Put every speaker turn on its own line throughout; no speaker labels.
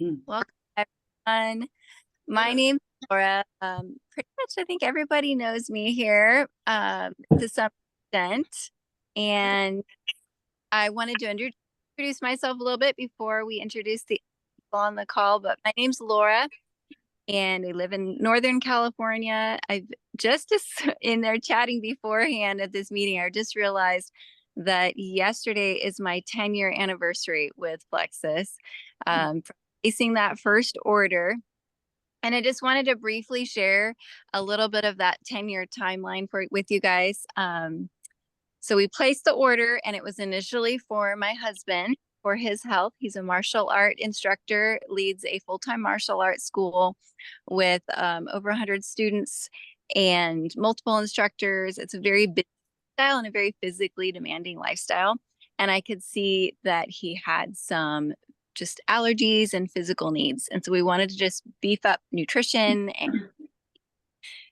Mm.
Welcome, everyone. My name's Laura. Pretty much, I think everybody knows me here to some extent. And I wanted to introduce myself a little bit before we introduce the people on the call. But my name's Laura, and I live in Northern California. I've in there chatting beforehand at this meeting, I just realized that yesterday is my 10-year anniversary with Plexus. From placing that first order. And I just wanted to briefly share a little bit of that 10-year timeline with you guys. So we placed the order, and it was initially for my husband for his health. He's a martial art instructor, leads a full-time martial arts school with over 100 students and multiple instructors. It's a very busy style and a very physically demanding lifestyle. And I could see that he had some just allergies and physical needs. And so we wanted to just beef up nutrition. And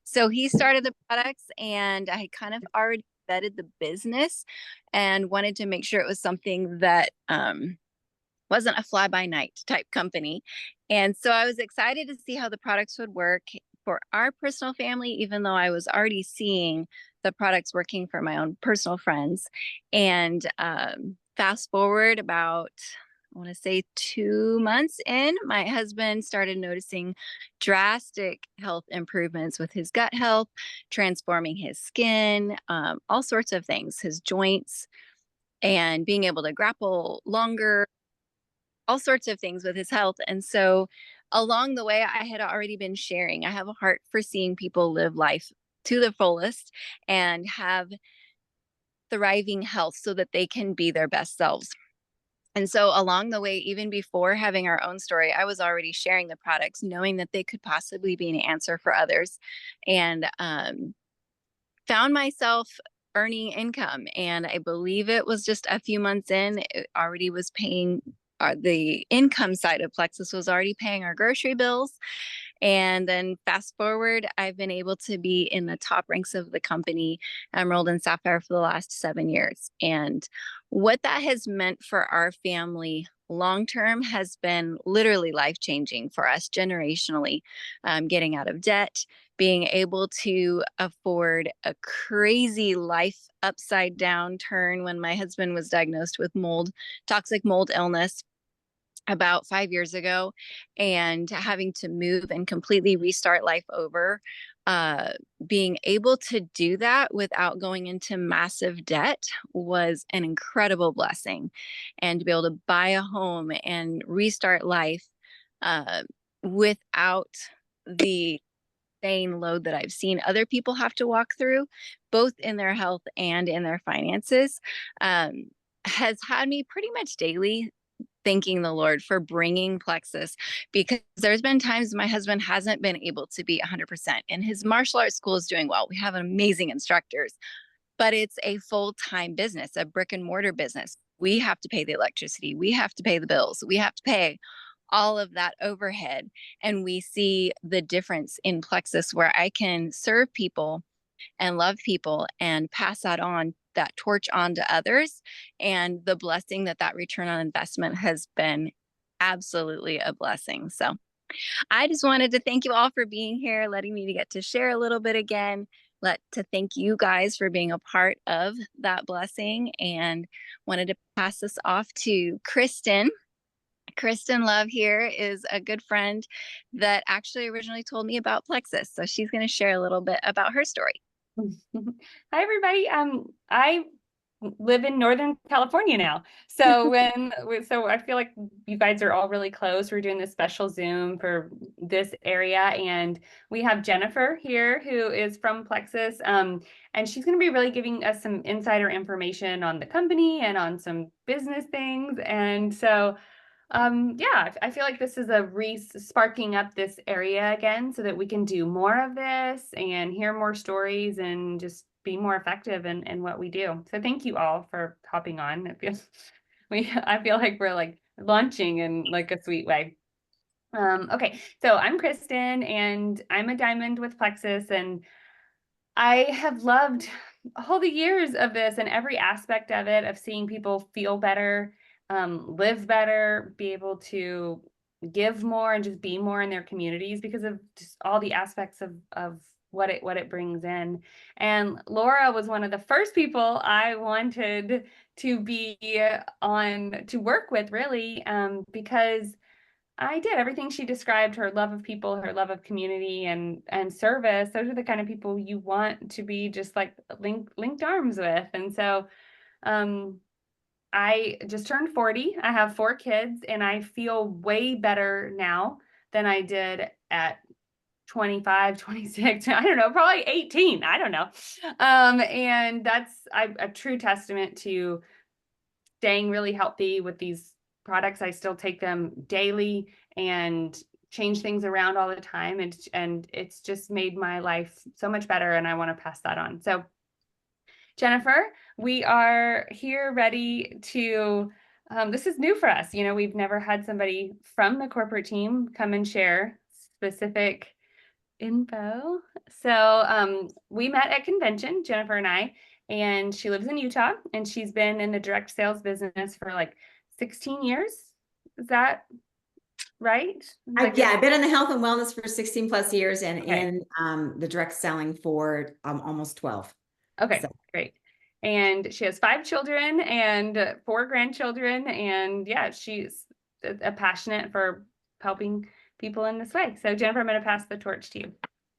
so he started the products, and I kind of already vetted the business and wanted to make sure it was something that wasn't a fly by night type company. And so I was excited to see how the products would work for our personal family, even though I was already seeing the products working for my own personal friends. And fast forward about, I want to say 2 months in, my husband started noticing drastic health improvements with his gut health, transforming his skin, all sorts of things, his joints, and being able to grapple longer, all sorts of things with his health. And so along the way, I had already been sharing. I have a heart for seeing people live life to the fullest and have thriving health so that they can be their best selves. And so along the way, even before having our own story, I was already sharing the products, knowing that they could possibly be an answer for others. And found myself earning income. And I believe it was just a few months in, it already was paying the income side of Plexus was already paying our grocery bills. And then fast forward, I've been able to be in the top ranks of the company, Emerald and Sapphire, for the last 7 years. And what that has meant for our family long term has been literally life changing for us generationally. Getting out of debt, being able to afford a crazy life upside down turn when my husband was diagnosed with toxic mold illness about 5 years ago, and having to move and completely restart life over. Uh, Being able to do that without going into massive debt was an incredible blessing. And to be able to buy a home and restart life uh, without the same load that I've seen other people have to walk through, both in their health and in their finances, um, has had me pretty much daily thanking the Lord for bringing Plexus, because there's been times my husband hasn't been able to be 100%, and his martial arts school is doing well. We have amazing instructors, but it's a full-time business, a brick and mortar business. We have to pay the electricity, we have to pay the bills, we have to pay all of that overhead. And we see the difference in Plexus, where I can serve people and love people and pass that torch on to others. And the blessing that return on investment has been absolutely a blessing. So I just wanted to thank you all for being here, letting me get to share a little bit again. To thank you guys for being a part of that blessing, and wanted to pass this off to Kristen. Kristen Love here is a good friend that actually originally told me about Plexus. So she's going to share a little bit about her story.
Hi, everybody. I live in Northern California now. So I feel like you guys are all really close. We're doing this special Zoom for this area, and we have Jennifer here who is from Plexus. And she's going to be really giving us some insider information on the company and on some business things. And so yeah, I feel like this is a sparking up this area again so that we can do more of this and hear more stories and just be more effective in what we do. So thank you all for hopping on. I feel like we're like launching in like a sweet way. Okay, so I'm Kristen, and I'm a diamond with Plexus, and I have loved all the years of this and every aspect of it, of seeing people feel better, live better, be able to, give more and just be more in their communities because of just all the aspects of what it brings in. And Laura was one of the first people I wanted to be on to work with, really, because I did everything she described, her love of people, her love of community and service. Those are the kind of people you want to be just like linked arms with. And so I just turned 40. I have 4 kids, and I feel way better now than I did at 25, 26. I don't know, probably 18. I don't know. And that's a true testament to staying really healthy with these products. I still take them daily and change things around all the time. And it's just made my life so much better. And I want to pass that on. So Jennifer, we are here ready to, this is new for us. You know, we've never had somebody from the corporate team come and share specific info. So we met at convention, Jennifer and I, and she lives in Utah, and she's been in the direct sales business for like 16 years. Is that right?
Yeah, I've been in the health and wellness for 16 plus years and
Okay.
in the direct selling for almost 12.
Okay,
So.
great. And she has 5 children and 4 grandchildren. And yeah, she's a passionate for helping people in this way. So Jennifer, I'm going to pass the torch to you.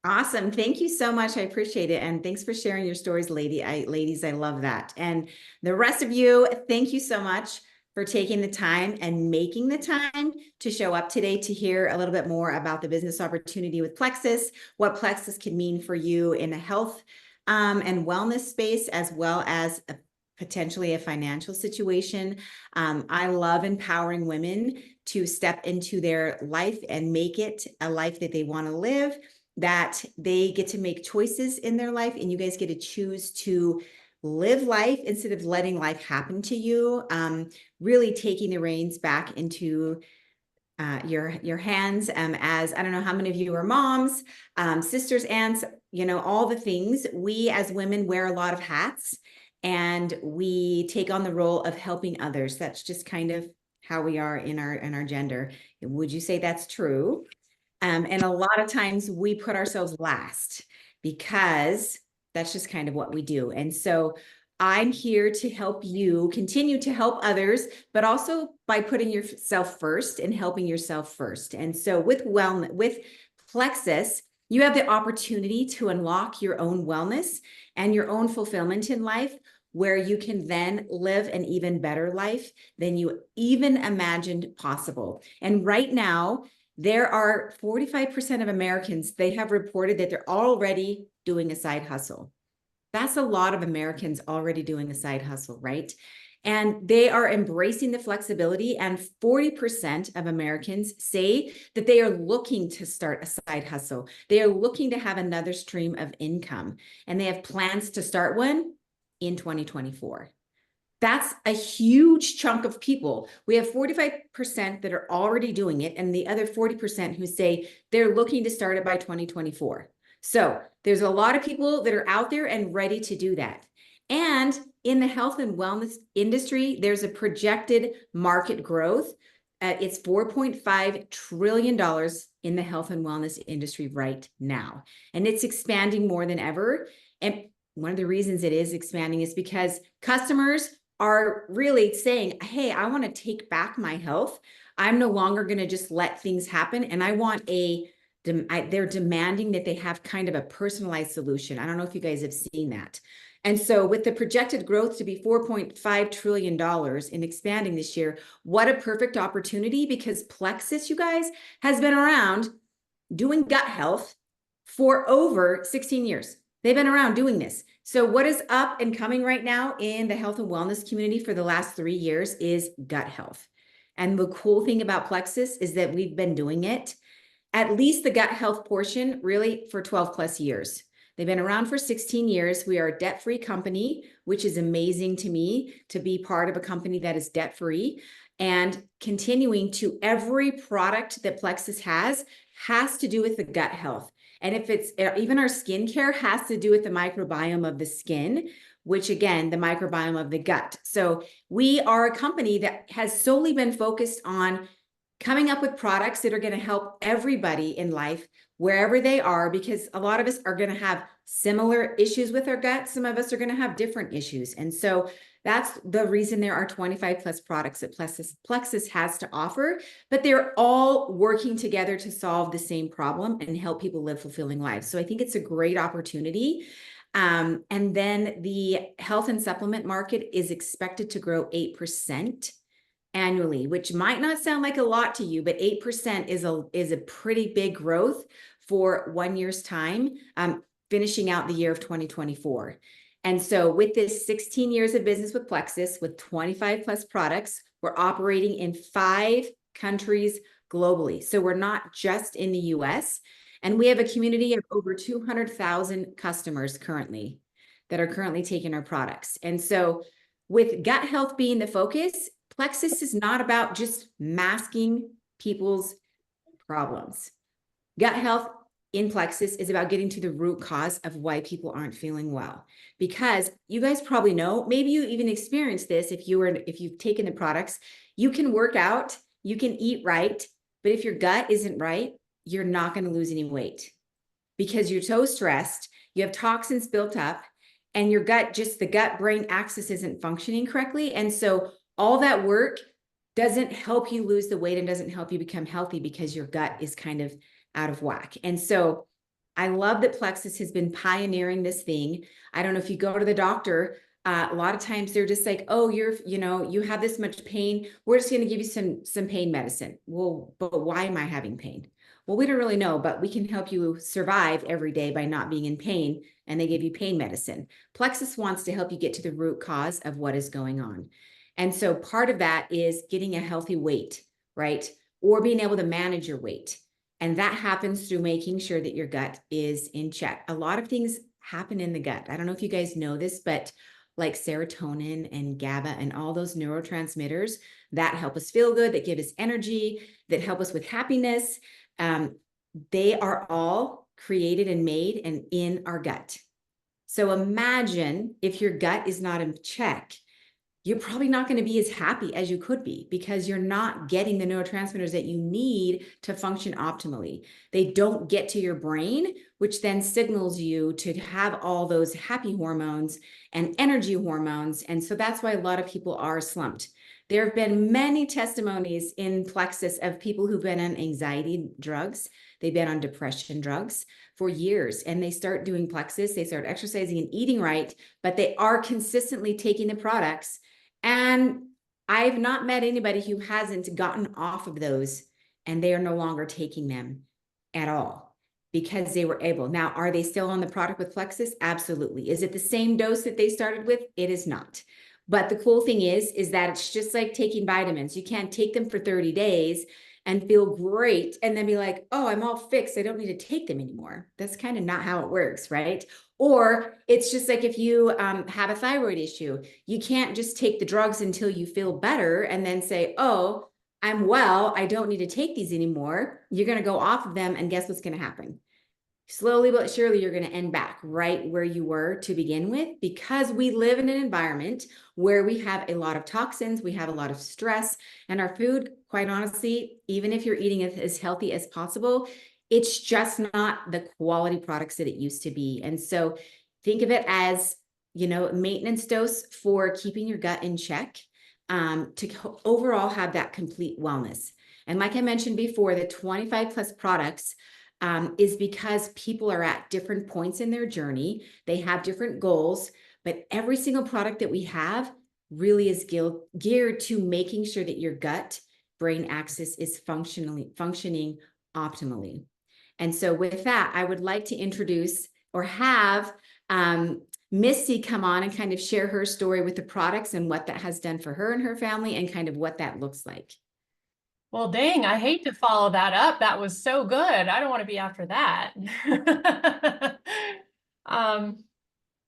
Awesome. Thank you so much. I appreciate it. And thanks for sharing your stories, ladies. I love that. And the rest of you, thank you so much for taking the time and making the time to show up today to hear a little bit more about the business opportunity with Plexus, what Plexus can mean for you in the health and wellness space, as well as potentially a financial situation. I love empowering women to step into their life and make it a life that they want to live, that they get to make choices in their life, and you guys get to choose to live life instead of letting life happen to you. Really taking the reins back into your hands. As I don't know how many of you are moms, sisters, aunts, you know, all the things. We as women wear a lot of hats, and we take on the role of helping others. That's just kind of how we are in our gender. Would you say that's true? And a lot of times we put ourselves last because that's just kind of what we do. And so I'm here to help you continue to help others, but also by putting yourself first and helping yourself first. And so with Plexus, you have the opportunity to unlock your own wellness and your own fulfillment in life, where you can then live an even better life than you even imagined possible. And right now, there are 45% of Americans, they have reported that they're already doing a side hustle. That's a lot of Americans already doing a side hustle, right? And they are embracing the flexibility, and 40% of Americans say that they are looking to start a side hustle. They are looking to have another stream of income, and they have plans to start one in 2024. That's a huge chunk of people. We have 45% that are already doing it, and the other 40% who say they're looking to start it by 2024. So there's a lot of people that are out there and ready to do that. And in the health and wellness industry, there's a projected market growth. It's $4.5 trillion in the health and wellness industry right now. And it's expanding more than ever. And one of the reasons it is expanding is because customers are really saying, hey, I want to take back my health. I'm no longer going to just let things happen. And I want they're demanding that they have kind of a personalized solution. I don't know if you guys have seen that. And so with the projected growth to be $4.5 trillion in expanding this year, what a perfect opportunity, because Plexus, you guys, has been around doing gut health for over 16 years. They've been around doing this. So what is up and coming right now in the health and wellness community for the last 3 years is gut health. And the cool thing about Plexus is that we've been doing it, at least the gut health portion, really for 12 plus years. They've been around for 16 years. We are a debt-free company, which is amazing to me to be part of a company that is debt-free, and continuing to every product that Plexus has to do with the gut health. And if it's even our skincare has to do with the microbiome of the skin, which again, the microbiome of the gut. So we are a company that has solely been focused on coming up with products that are going to help everybody in life, wherever they are, because a lot of us are going to have similar issues with our gut. Some of us are going to have different issues. And so that's the reason there are 25 plus products that Plexus has to offer, but they're all working together to solve the same problem and help people live fulfilling lives. So I think it's a great opportunity. And then the health and supplement market is expected to grow 8% annually, which might not sound like a lot to you, but 8% is a pretty big growth for 1 year's time, finishing out the year of 2024. And so with this 16 years of business with Plexus, with 25 plus products, we're operating in 5 countries globally. So we're not just in the US, and we have a community of over 200,000 customers currently that are currently taking our products. And so with gut health being the focus, Plexus is not about just masking people's problems. Gut health in Plexus is about getting to the root cause of why people aren't feeling well. Because you guys probably know, maybe you even experienced this if you've taken the products, you can work out, you can eat right, but if your gut isn't right, you're not going to lose any weight because you're so stressed, you have toxins built up, and your gut, just the gut-brain axis isn't functioning correctly. And so all that work doesn't help you lose the weight and doesn't help you become healthy because your gut is kind of out of whack. And so I love that Plexus has been pioneering this thing. I don't know if you go to the doctor, a lot of times they're just like, oh, you have this much pain. We're just going to give you some pain medicine. Well, but why am I having pain? Well, we don't really know, but we can help you survive every day by not being in pain. And they give you pain medicine. Plexus wants to help you get to the root cause of what is going on. And so part of that is getting a healthy weight, right? Or being able to manage your weight. And that happens through making sure that your gut is in check. A lot of things happen in the gut. I don't know if you guys know this, but like serotonin and GABA and all those neurotransmitters that help us feel good, that give us energy, that help us with happiness, they are all created and made and in our gut. So imagine if your gut is not in check, you're probably not going to be as happy as you could be because you're not getting the neurotransmitters that you need to function optimally. They don't get to your brain, which then signals you to have all those happy hormones and energy hormones. And so that's why a lot of people are slumped. There have been many testimonies in Plexus of people who've been on anxiety drugs. They've been on depression drugs for years, and they start doing Plexus. They start exercising and eating right, but they are consistently taking the products. And I've not met anybody who hasn't gotten off of those and they are no longer taking them at all because they were able. Now, are they still on the product with Plexus? Absolutely. Is it the same dose that they started with? It is not. But the cool thing is that it's just like taking vitamins. You can't take them for 30 days and feel great and then be like, oh, I'm all fixed. I don't need to take them anymore. That's kind of not how it works, right? Or it's just like if you have a thyroid issue, you can't just take the drugs until you feel better and then say, oh, I'm well, I don't need to take these anymore. You're going to go off of them, and guess what's going to happen? Slowly but surely, you're going to end back right where you were to begin with, because we live in an environment where we have a lot of toxins, we have a lot of stress, and our food, quite honestly, even if you're eating it as healthy as possible, it's just not the quality products that it used to be. And so think of it as, maintenance dose for keeping your gut in check, to overall have that complete wellness. And like I mentioned before, the 25 plus products is because people are at different points in their journey. They have different goals, but every single product that we have really is geared to making sure that your gut brain axis is functioning optimally. And so with that, I would like to introduce or have Misty come on and kind of share her story with the products and what that has done for her and her family and kind of what that looks like.
Well, dang, I hate to follow that up. That was so good. I don't want to be after that.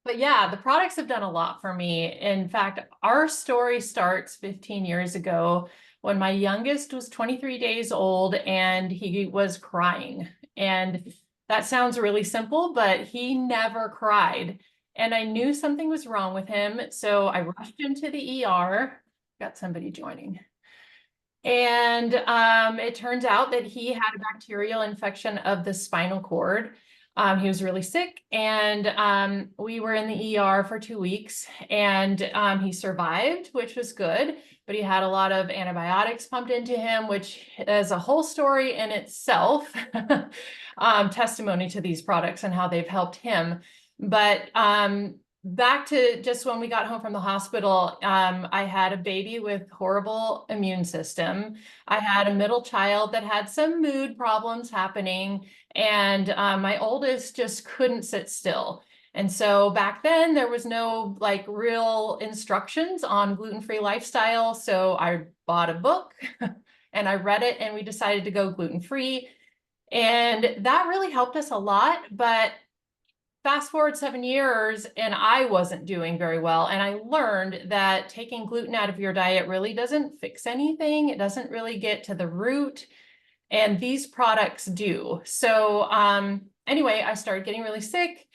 But yeah, the products have done a lot for me. In fact, our story starts 15 years ago when my youngest was 23 days old and he was crying. And that sounds really simple, but he never cried. And I knew something was wrong with him. So I rushed him to the ER. Got somebody joining. And it turns out that he had a bacterial infection of the spinal cord. He was really sick, and we were in the ER for 2 weeks, and he survived, which was good, but he had a lot of antibiotics pumped into him, which is a whole story in itself, testimony to these products and how they've helped him. But back to just when we got home from the hospital, I had a baby with horrible immune system. I had a middle child that had some mood problems happening, and my oldest just couldn't sit still. And so back then there was no like real instructions on gluten-free lifestyle. So I bought a book and I read it, and we decided to go gluten-free. And that really helped us a lot. But fast forward 7 years and I wasn't doing very well. And I learned that taking gluten out of your diet really doesn't fix anything. It doesn't really get to the root. And these products do. So anyway, I started getting really sick,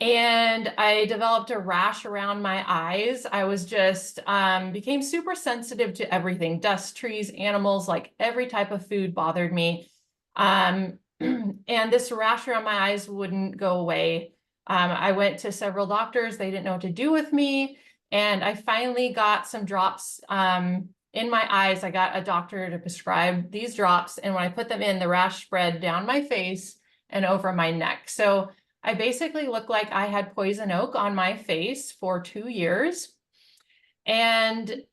and I developed a rash around my eyes. I was just became super sensitive to everything, dust, trees, animals, like every type of food bothered me. And this rash around my eyes wouldn't go away. I went to several doctors. They didn't know what to do with me. And I finally got some drops in my eyes. I got a doctor to prescribe these drops. And when I put them in, the rash spread down my face and over my neck. So I basically looked like I had poison oak on my face for 2 years. And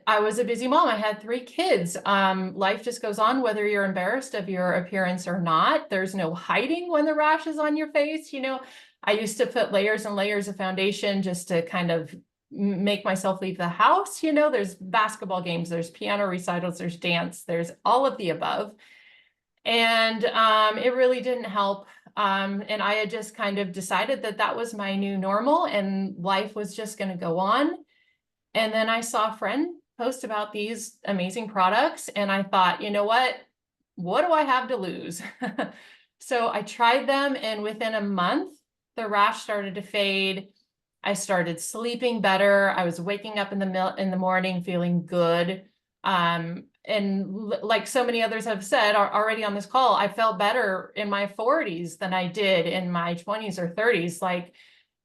I was a busy mom. I had 3 kids. Life just goes on, whether you're embarrassed of your appearance or not. There's no hiding when the rash is on your face. You know, I used to put layers and layers of foundation just to kind of make myself leave the house. You know, there's basketball games, there's piano recitals, there's dance, there's all of the above. And it really didn't help. And I had just kind of decided that that was my new normal and life was just going to go on. And then I saw a friend post about these amazing products, and I thought, you know what do I have to lose? So I tried them, and within a month, the rash started to fade. I started sleeping better. I was waking up in the morning feeling good. Like so many others have said already on this call, I felt better in my 40s than I did in my 20s or 30s. Like,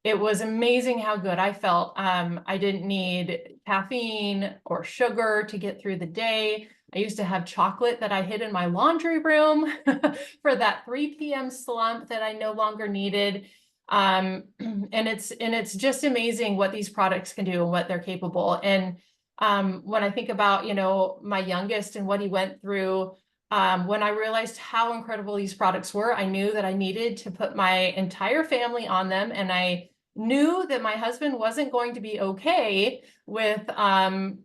it was amazing how good I felt. I didn't need caffeine or sugar to get through the day. I used to have chocolate that I hid in my laundry room for that 3 p.m. slump that I no longer needed. And it's just amazing what these products can do and what they're capable. And when I think about, you know, my youngest and what he went through, when I realized how incredible these products were, I knew that I needed to put my entire family on them. And I knew that my husband wasn't going to be okay with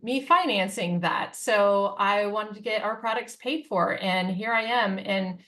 me financing that. So I wanted to get our products paid for, and here I am. And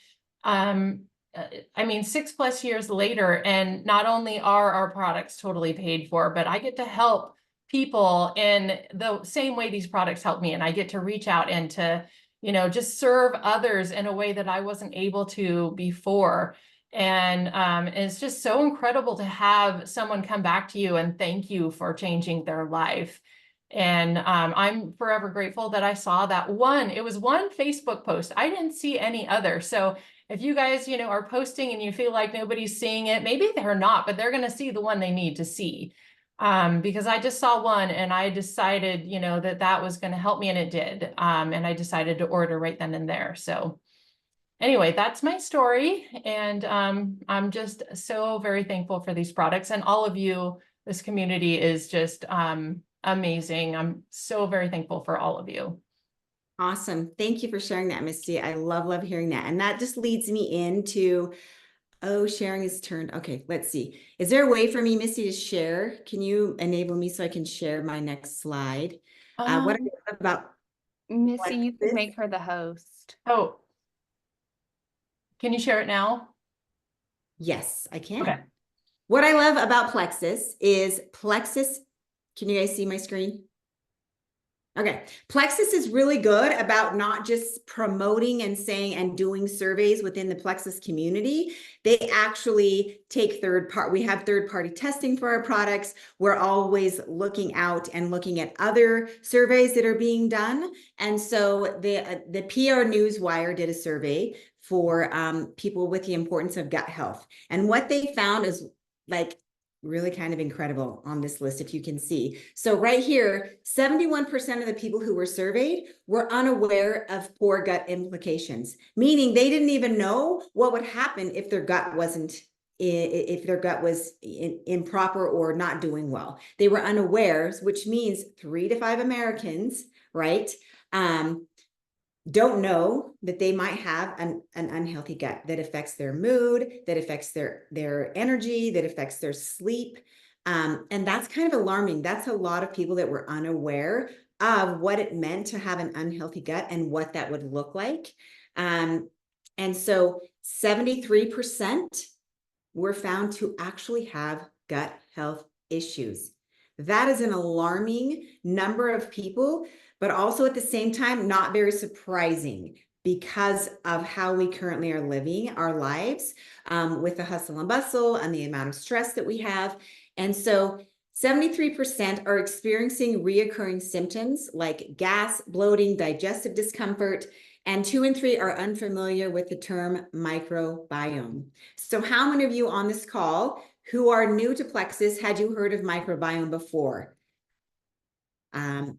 I mean, 6+ years later, and not only are our products totally paid for, but I get to help people in the same way these products help me. And I get to reach out and to, you know, just serve others in a way that I wasn't able to before. And it's just so incredible to have someone come back to you and thank you for changing their life. And I'm forever grateful that I saw that one. It was one Facebook post. I didn't see any other. So if you guys, you know, are posting and you feel like nobody's seeing it, maybe they're not, but they're going to see the one they need to see. Because I just saw one and I decided, you know, that was going to help me, and it did. And I decided to order right then and there. So anyway, that's my story. And I'm just so very thankful for these products, and all of you. This community is just amazing. I'm so very thankful for all of you.
Awesome. Thank you for sharing that, Misty. I love hearing that. And that just leads me into, oh, sharing is turned. Okay, let's see. Is there a way for me, Misty, to share? Can you enable me so I can share my next slide? What about
Missy, you
this?
can make her the host.
Oh, can you share it now?
Yes, I can.
Okay.
What I love about Plexus is Plexus. Can you guys see my screen? Okay. Plexus is really good about not just promoting and saying and doing surveys within the Plexus community. They actually take we have third-party testing for our products. We're always looking out and looking at other surveys that are being done. And so the PR Newswire did a survey for people with the importance of gut health. And what they found is like really kind of incredible on this list, if you can see. So right here, 71% of the people who were surveyed were unaware of poor gut implications, meaning they didn't even know what would happen if their gut was improper or not doing well. They were unaware, which means 3 to 5 Americans, right? Don't know that they might have an unhealthy gut that affects their mood, that affects their energy, that affects their sleep. And that's kind of alarming. That's a lot of people that were unaware of what it meant to have an unhealthy gut and what that would look like. And so 73% were found to actually have gut health issues. That is an alarming number of people, but also at the same time, not very surprising because of how we currently are living our lives with the hustle and bustle and the amount of stress that we have. And so 73% are experiencing reoccurring symptoms like gas, bloating, digestive discomfort, and 2 and 3 are unfamiliar with the term microbiome. So how many of you on this call who are new to Plexus had you heard of microbiome before? And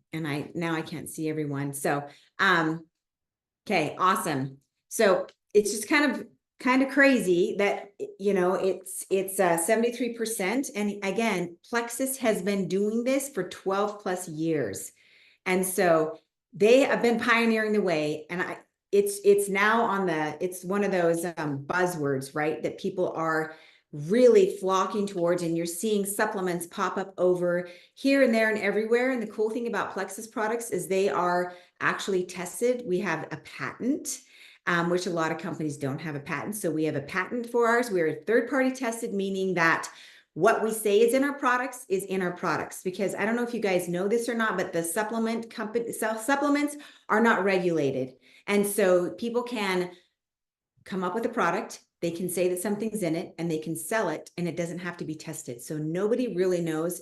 now I can't see everyone. So, okay, awesome. So it's just kind of crazy that, you know, it's 73%. And again, Plexus has been doing this for 12 plus years. And so they have been pioneering the way. And it's now it's one of those buzzwords, right? That people are really flocking towards, and you're seeing supplements pop up over here and there and everywhere. And the cool thing about Plexus products is they are actually tested. We have a patent, which a lot of companies don't have a patent. So we have a patent for ours. We're third-party tested, meaning that what we say is in our products is in our products. Because I don't know if you guys know this or not, but the supplements are not regulated. And so people can come up with a product, they can say that something's in it, and they can sell it, and it doesn't have to be tested. So nobody really knows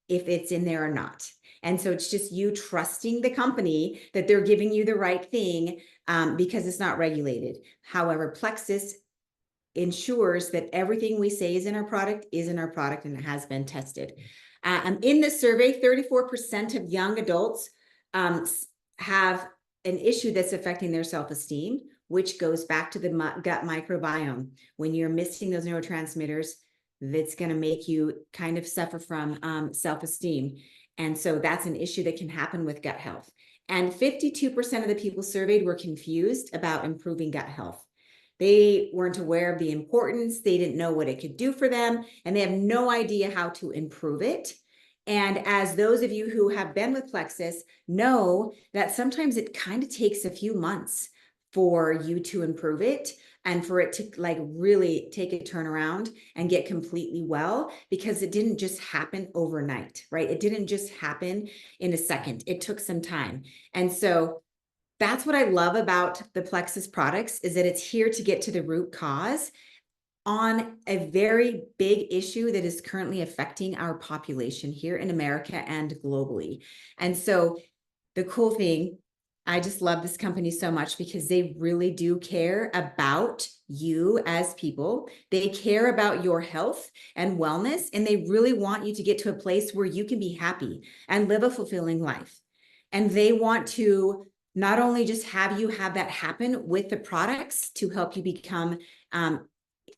if it's in there or not. And so it's just you trusting the company that they're giving you the right thing because it's not regulated. However, Plexus ensures that everything we say is in our product and it has been tested. In this survey, 34% of young adults have an issue that's affecting their self-esteem, which goes back to the gut microbiome. When you're missing those neurotransmitters, that's going to make you kind of suffer from self-esteem. And so that's an issue that can happen with gut health. And 52% of the people surveyed were confused about improving gut health. They weren't aware of the importance. They didn't know what it could do for them, and they have no idea how to improve it. And as those of you who have been with Plexus know that sometimes it kind of takes a few months for you to improve it and for it to like really take a turnaround and get completely well, because it didn't just happen overnight, right? It didn't just happen in a second. It took some time. And so that's what I love about the Plexus products, is that it's here to get to the root cause on a very big issue that is currently affecting our population here in America and globally. And so the cool thing, I just love this company so much because they really do care about you as people. They care about your health and wellness, and they really want you to get to a place where you can be happy and live a fulfilling life. And they want to not only just have you have that happen with the products to help you become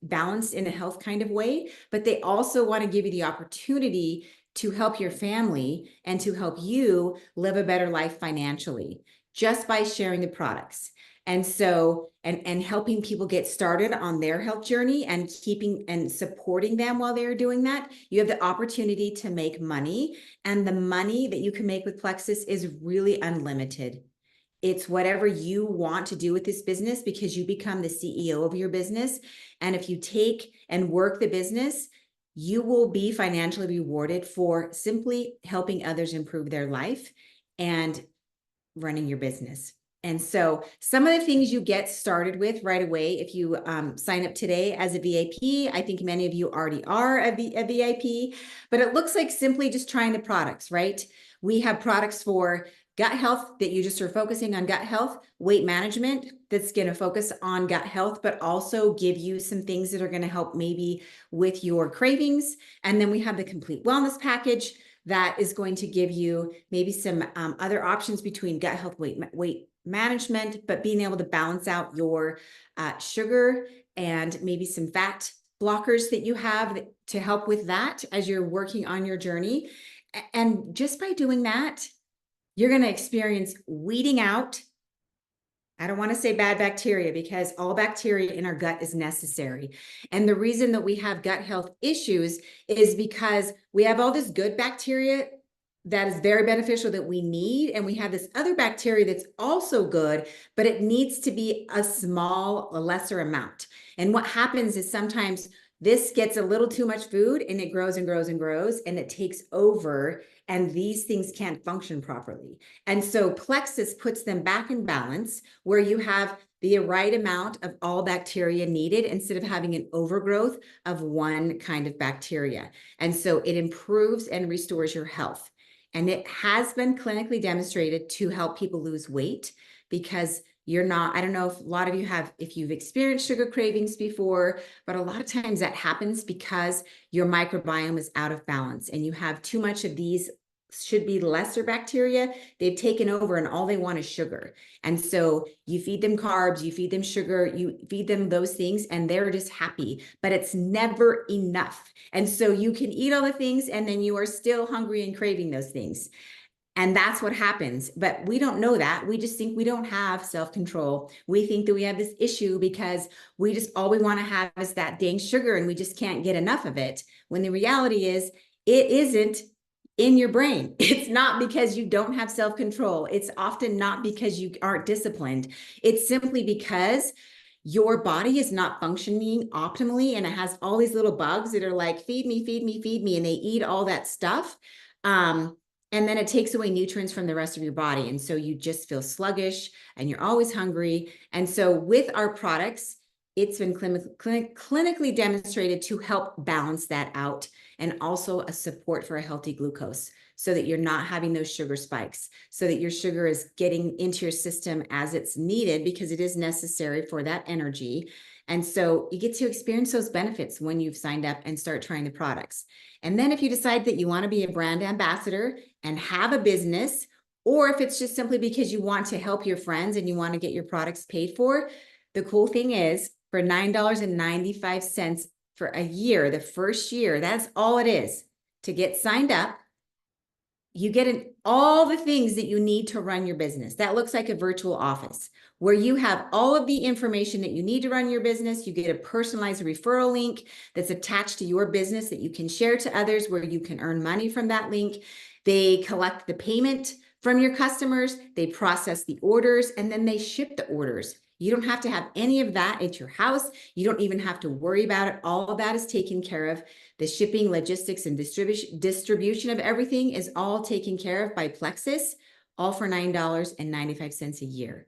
balanced in a health kind of way, but they also want to give you the opportunity to help your family and to help you live a better life financially, just by sharing the products. And so, and helping people get started on their health journey and keeping and supporting them while they're doing that, you have the opportunity to make money. And the money that you can make with Plexus is really unlimited. It's whatever you want to do with this business, because you become the CEO of your business. And if you take and work the business, you will be financially rewarded for simply helping others improve their life and running your business. And so some of the things you get started with right away, if you sign up today as a VIP, I think many of you already are a VIP, but it looks like simply just trying the products, right? We have products for gut health that you just are focusing on gut health, weight management that's going to focus on gut health, but also give you some things that are going to help maybe with your cravings. And then we have the complete wellness package that is going to give you maybe some other options between gut health, weight management, but being able to balance out your sugar and maybe some fat blockers that you have to help with that as you're working on your journey. And just by doing that, you're going to experience weeding out. I don't want to say bad bacteria, because all bacteria in our gut is necessary. And the reason that we have gut health issues is because we have all this good bacteria that is very beneficial that we need. And we have this other bacteria that's also good, but it needs to be a lesser amount. And what happens is sometimes this gets a little too much food and it grows and grows and grows and it takes over, and these things can't function properly. And so Plexus puts them back in balance, where you have the right amount of all bacteria needed instead of having an overgrowth of one kind of bacteria. And so it improves and restores your health. And it has been clinically demonstrated to help people lose weight, because you're not, I don't know if a lot of you have, if you've experienced sugar cravings before, but a lot of times that happens because your microbiome is out of balance and you have too much of these should be lesser bacteria. They've taken over and all they want is sugar. And so you feed them carbs, you feed them sugar, you feed them those things, and they're just happy, but it's never enough. And so you can eat all the things and then you are still hungry and craving those things. And that's what happens. But we don't know that. We just think we don't have self-control. We think that we have this issue because we just, all we want to have is that dang sugar and we just can't get enough of it. When the reality is, it isn't in your brain. It's not because you don't have self-control. It's often not because you aren't disciplined. It's simply because your body is not functioning optimally, and it has all these little bugs that are like, feed me, feed me, feed me, and they eat all that stuff. And then it takes away nutrients from the rest of your body. And so you just feel sluggish and you're always hungry. And so with our products, it's been clinically demonstrated to help balance that out, and also a support for a healthy glucose, so that you're not having those sugar spikes, so that your sugar is getting into your system as it's needed, because it is necessary for that energy. And so you get to experience those benefits when you've signed up and start trying the products. And then if you decide that you want to be a brand ambassador and have a business, or if it's just simply because you want to help your friends and you want to get your products paid for, the cool thing is, for $9.95 for a year, the first year, that's all it is to get signed up. You get all the things that you need to run your business. That looks like a virtual office where you have all of the information that you need to run your business. You get a personalized referral link that's attached to your business that you can share to others, where you can earn money from that link. They collect the payment from your customers, they process the orders, and then they ship the orders. You don't have to have any of that at your house. You don't even have to worry about it. All of that is taken care of. The shipping, logistics, and distribution of everything is all taken care of by Plexus, all for $9.95 a year.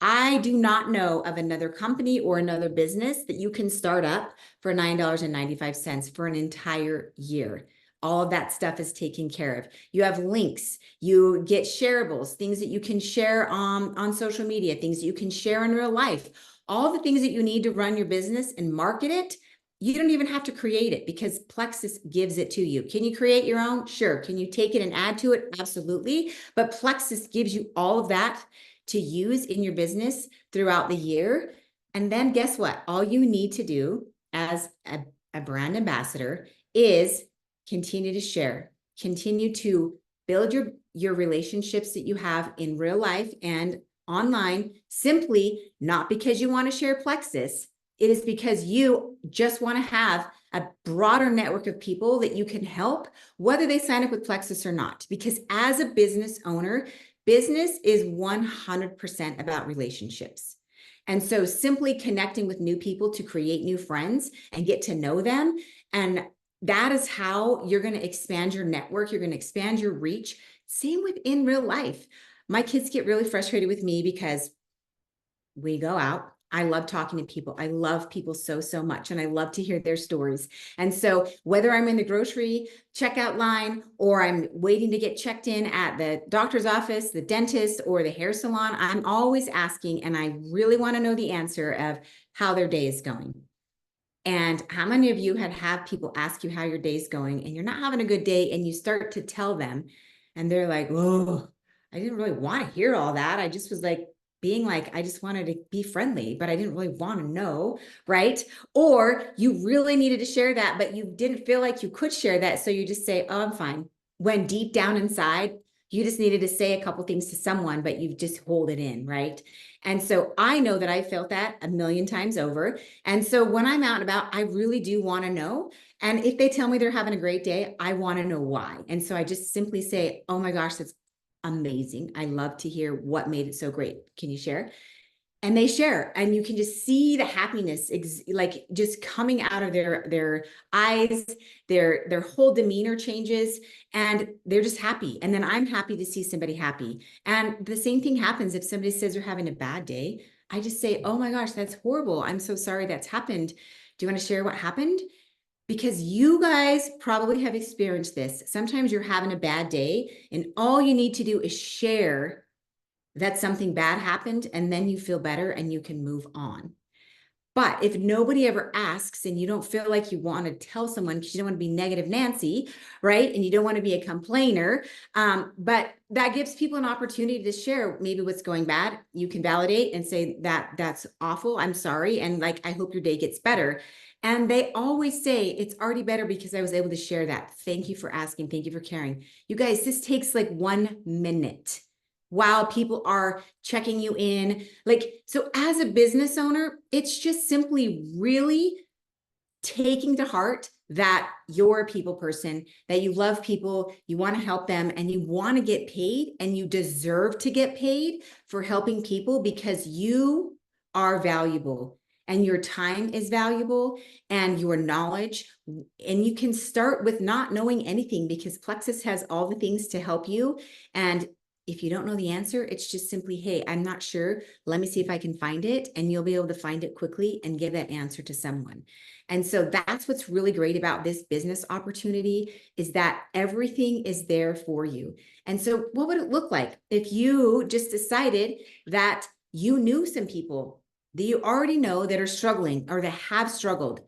I do not know of another company or another business that you can start up for $9.95 for an entire year. All of that stuff is taken care of. You have links, you get shareables, things that you can share on social media, things that you can share in real life, all the things that you need to run your business and market it. You don't even have to create it, because Plexus gives it to you. Can you create your own? Sure. Can you take it and add to it? Absolutely. But Plexus gives you all of that to use in your business throughout the year. And then guess what? All you need to do as a brand ambassador is continue to share, continue to build your relationships that you have in real life and online, simply not because you want to share Plexus. It is because you just want to have a broader network of people that you can help, whether they sign up with Plexus or not. Because as a business owner, business is 100% about relationships. And so simply connecting with new people to create new friends and get to know them, and that is how you're going to expand your network. You're going to expand your reach. Same within real life. my kids get really frustrated with me because we go out. I love talking to people. I love people so, so much. And I love to hear their stories. And so whether I'm in the grocery checkout line or I'm waiting to get checked in at the doctor's office, the dentist, or the hair salon, I'm always asking, and I really want to know the answer of how their day is going. And how many of you have people ask you how your day's going and you're not having a good day and you start to tell them and they're like, oh, I didn't really want to hear all that. I just was like, being like, I just wanted to be friendly, but I didn't really want to know, right? Or you really needed to share that, but you didn't feel like you could share that. So you just say, oh, I'm fine. When deep down inside, you just needed to say a couple things to someone, but you just hold it in, right? And so I know that I felt that a million times over. And so when I'm out and about, I really do want to know. And if they tell me they're having a great day, I want to know why. And so I just simply say, oh my gosh, that's amazing. I love to hear what made it so great. Can you share? And they share, and you can just see the happiness like just coming out of their eyes, their whole demeanor changes, and they're just happy. And then I'm happy to see somebody happy. And the same thing happens if somebody says they're having a bad day. I just say, oh my gosh, that's horrible. I'm so sorry that's happened. Do you want to share what happened? Because you guys probably have experienced this. Sometimes you're having a bad day and all you need to do is share that something bad happened and then you feel better and you can move on. But if nobody ever asks and you don't feel like you want to tell someone because you don't want to be negative Nancy, right? And you don't want to be a complainer, but that gives people an opportunity to share maybe what's going bad. You can validate and say that that's awful. I'm sorry. And like, I hope your day gets better. And they always say it's already better because I was able to share that. Thank you for asking. Thank you for caring. You guys, this takes like 1 minute while people are checking you in. Like, so as a business owner, it's just simply really taking to heart that you're a people person, that you love people, you want to help them, and you want to get paid, and you deserve to get paid for helping people because you are valuable. And your time is valuable and your knowledge. And you can start with not knowing anything because Plexus has all the things to help you. And if you don't know the answer, it's just simply, hey, I'm not sure. Let me see if I can find it. And you'll be able to find it quickly and give that answer to someone. And so that's what's really great about this business opportunity is that everything is there for you. And so what would it look like if you just decided that you knew some people that you already know that are struggling or that have struggled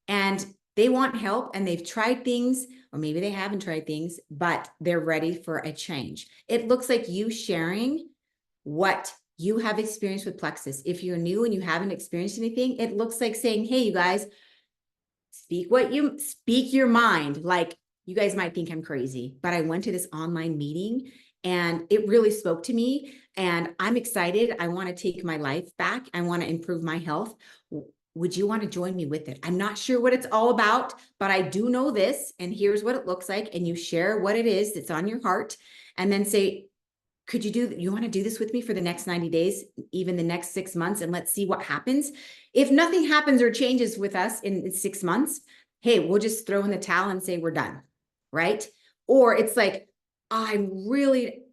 and they want help and they've tried things, or maybe they haven't tried things, but they're ready for a change. It looks like you sharing what you have experienced with Plexus. If you're new and you haven't experienced anything, it looks like saying, hey, you guys, speak your mind. Like, you guys might think I'm crazy, but I went to this online meeting and it really spoke to me and I'm excited. I want to take my life back. I want to improve my health. Would you want to join me with it? I'm not sure what it's all about, but I do know this and here's what it looks like. And you share what it is that's on your heart and then say, you want to do this with me for the next 90 days, even the next 6 months, and let's see what happens. If nothing happens or changes with us in 6 months, hey, we'll just throw in the towel and say we're done, right? Or it's like, I really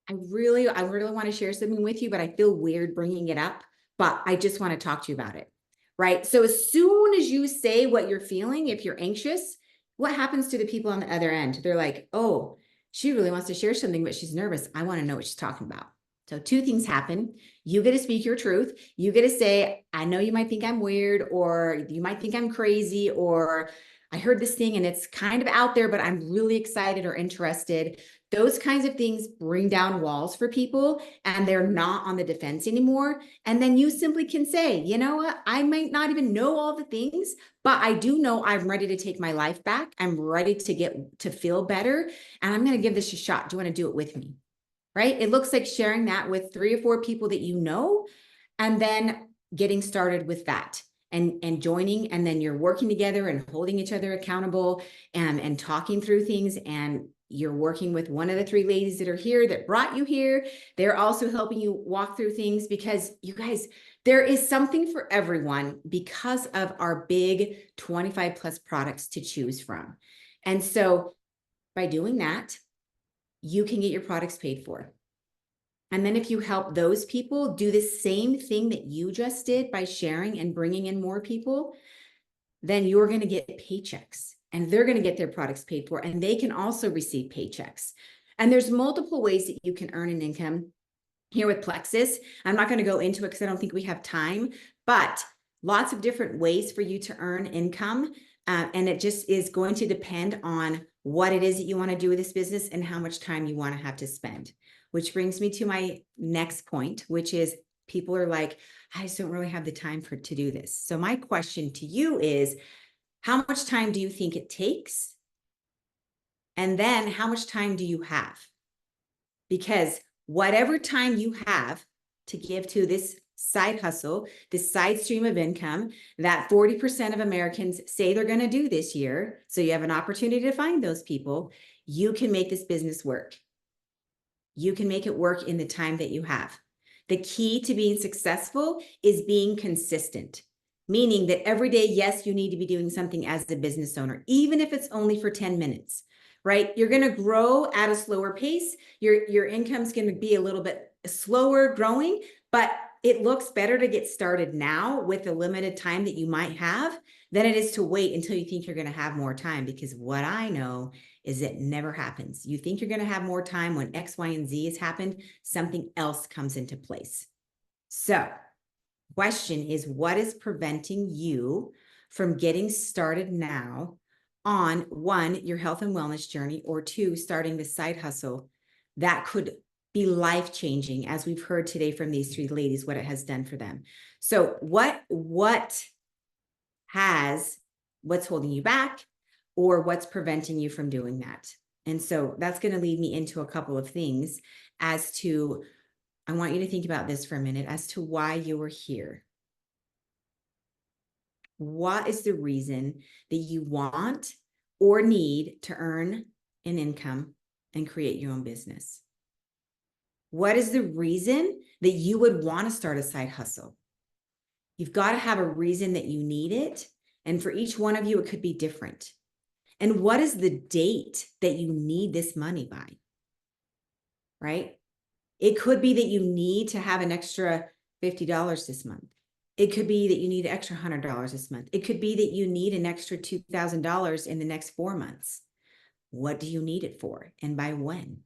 want to share something with you, but I feel weird bringing it up, but I just want to talk to you about it, right? So as soon as you say what you're feeling, if you're anxious, what happens to the people on the other end? They're like, oh, she really wants to share something, but she's nervous. I want to know what she's talking about. So 2 things happen. You get to speak your truth. You get to say, I know you might think I'm weird, or you might think I'm crazy, or I heard this thing and it's kind of out there, but I'm really excited or interested. Those kinds of things bring down walls for people and they're not on the defense anymore. And then you simply can say, you know what? I might not even know all the things, but I do know I'm ready to take my life back. I'm ready to feel better. And I'm going to give this a shot. Do you want to do it with me? Right? It looks like sharing that with 3 or 4 people that you know, and then getting started with that. And joining, and then you're working together and holding each other accountable and talking through things. And you're working with one of the 3 ladies that are here that brought you here. They're also helping you walk through things because you guys, there is something for everyone because of our big 25 plus products to choose from. And so by doing that, you can get your products paid for. And then if you help those people do the same thing that you just did by sharing and bringing in more people, then you're going to get paychecks and they're going to get their products paid for, and they can also receive paychecks. And there's multiple ways that you can earn an income here with Plexus. I'm not going to go into it because I don't think we have time, but lots of different ways for you to earn income. And it just is going to depend on what it is that you want to do with this business and how much time you want to have to spend. Which brings me to my next point, which is people are like, I just don't really have the time to do this. So my question to you is, how much time do you think it takes? And then how much time do you have? Because whatever time you have to give to this side hustle, this side stream of income that 40% of Americans say they're going to do this year, so you have an opportunity to find those people, you can make this business work. You can make it work in the time that you have. The key to being successful is being consistent, meaning that every day, yes, you need to be doing something as a business owner, even if it's only for 10 minutes, right? You're going to grow at a slower pace. Your income's going to be a little bit slower growing, but it looks better to get started now with the limited time that you might have than it is to wait until you think you're going to have more time. Because what I know is it never happens. You think you're going to have more time when X, Y, and Z has happened, something else comes into place. So, question is, what is preventing you from getting started now on one, your health and wellness journey, or two, starting the side hustle that could be life-changing, as we've heard today from these three ladies, what it has done for them. So what's holding you back, or what's preventing you from doing that? And so that's going to lead me into a couple of things as to, I want you to think about this for a minute, as to why you are here. What is the reason that you want or need to earn an income and create your own business? What is the reason that you would want to start a side hustle? You've got to have a reason that you need it. And for each one of you, it could be different. And what is the date that you need this money by? Right? It could be that you need to have an extra $50 this month. It could be that you need an extra $100 this month. It could be that you need an extra $2,000 in the next 4 months. What do you need it for? And by when?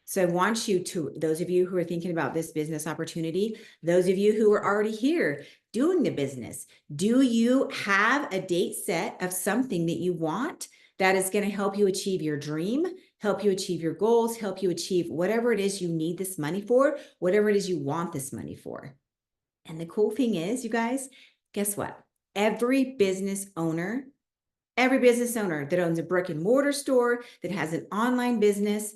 So I want you to, those of you who are thinking about this business opportunity, those of you who are already here doing the business, do you have a date set of something that you want that is going to help you achieve your dream, help you achieve your goals, help you achieve whatever it is you need this money for, whatever it is you want this money for? And the cool thing is, you guys, guess what? Every business owner that owns a brick and mortar store, that has an online business,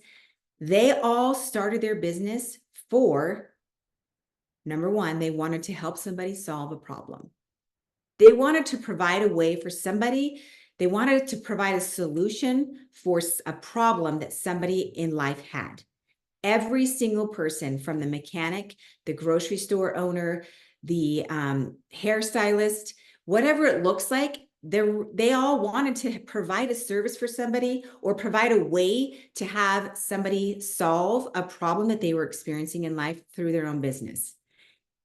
they all started their business for, number one, they wanted to help somebody solve a problem. They wanted to provide a way for somebody, they wanted to provide a solution for a problem that somebody in life had. Every single person, from the mechanic, the grocery store owner, the hairstylist, whatever it looks like, they all wanted to provide a service for somebody or provide a way to have somebody solve a problem that they were experiencing in life through their own business.